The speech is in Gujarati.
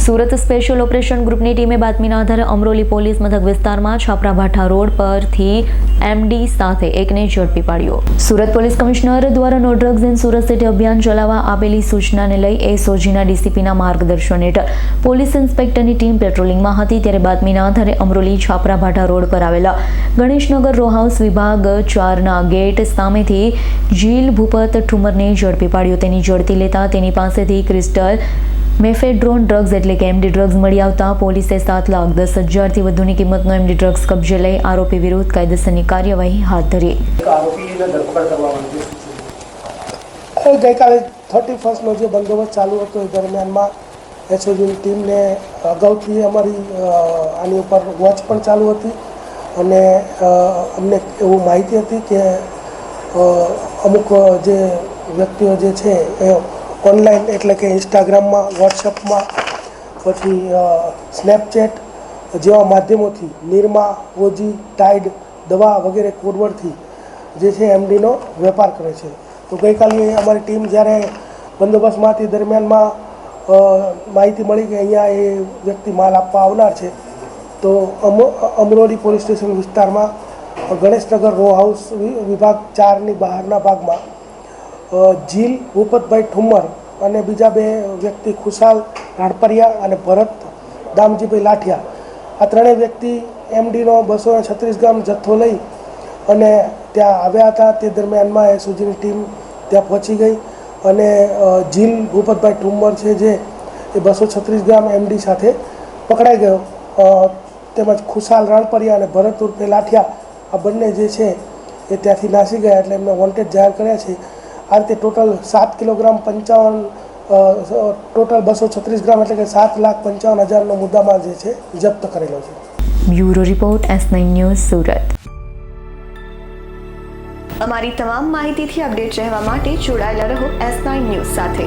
સુરત સ્પેશિયલ ઓપરેશન ગ્રુપની ટીમે બાતમીના આધારે અમરોલી પોલીસ મથક વિસ્તારમાં છાપરા ભાઠા રોડ પરથી એમડી સાથે એકને ઝડપી પાડ્યો। સુરત પોલીસ કમિશનર દ્વારા no drugs in Surat city અભિયાન ચલાવવા આપેલી સૂચનાને લઈ એસઓજીના ડીસીપીના માર્ગદર્શન હેઠળ પોલીસ ઇન્સ્પેક્ટરની ટીમ પેટ્રોલિંગમાં હતી ત્યારે બાતમીના આધારે અમરોલી છાપરા ભાઠા રોડ પર આવેલા ગણેશનગર રો હાઉસ વિભાગ 4ના ગેટ સામેથી જીલ ભૂપત ઠુમરને ઝડપી પાડ્યો। તેની ઝડપી લેતા તેની પાસેથી ક્રિસ્ટલ મેફેડ્રોન ડ્રગ્સ એટલે કે એમડી ડ્રગ્સ મળી આવતા પોલીસે 7,10,000થી વધુની કિંમતનો એમડી ડ્રગ્સ કબજે લઈ આરોપી વિરુદ્ધ કાયદેસરની કાર્યવાહી હાથ ધરી। ગઈકાલે 31નો જે બંદોબસ્ત ચાલુ હતો એ દરમિયાનમાં એસઓજીની ટીમને અગાઉથી અમારી આની ઉપર વોચ પણ ચાલુ હતી અને અમને એવું માહિતી હતી કે અમુક જે વ્યક્તિઓ જે છે એ ઓનલાઈન એટલે કે ઇન્સ્ટાગ્રામમાં, વોટ્સઅપમાં, પછી સ્નેપચેટ જેવા માધ્યમોથી નિરમા, ઓજી, ટાઈડ દવા વગેરે કોડવર્ડથી જે છે એમડીનો વેપાર કરે છે। તો ગઈકાલે અમારી ટીમ જ્યારે બંદોબસ્તમાં હતી દરમિયાનમાં માહિતી મળી કે અહીંયા એ વ્યક્તિ માલ આપવા આવનાર છે તો અમરોલી પોલીસ સ્ટેશન વિસ્તારમાં ગણેશનગર રો હાઉસ વિભાગ 4ની બહારના ભાગમાં જીલ ભૂપતભાઈ ઠુમર અને બીજા 2 વ્યક્તિ ખુશાલ રાણપરિયા અને ભરત દામજીભાઈ લાઠિયા આ ત્રણેય વ્યક્તિ એમડીનો 236 ગ્રામ જથ્થો લઈ અને ત્યાં આવ્યા હતા। તે દરમિયાનમાં એસઓજીની ટીમ ત્યાં પહોંચી ગઈ અને જીલ ભૂપતભાઈ ઠુમર છે જે એ 236 ગ્રામ એમડી સાથે પકડાઈ ગયો। તેમજ ખુશાલ રાણપરિયા અને ભરત ઉર્ફે લાઠિયા આ બંને જે છે એ ત્યાંથી નાસી ગયા એટલે એમને વોન્ટેડ જાહેર કર્યા છે। આ રીતે ટોટલ 7 કિલોગ્રામ 55 ટોટલ 236 ગ્રામ એટલે કે 7,55,000નો મુદ્દામાલ જે છે જપ્ત કરેલો છે। Bureau report S9 news Surat. અમારી તમામ માહિતીથી અપડેટ રહેવા માટે જોડાયેલા રહો S9 ન્યૂઝ સાથે।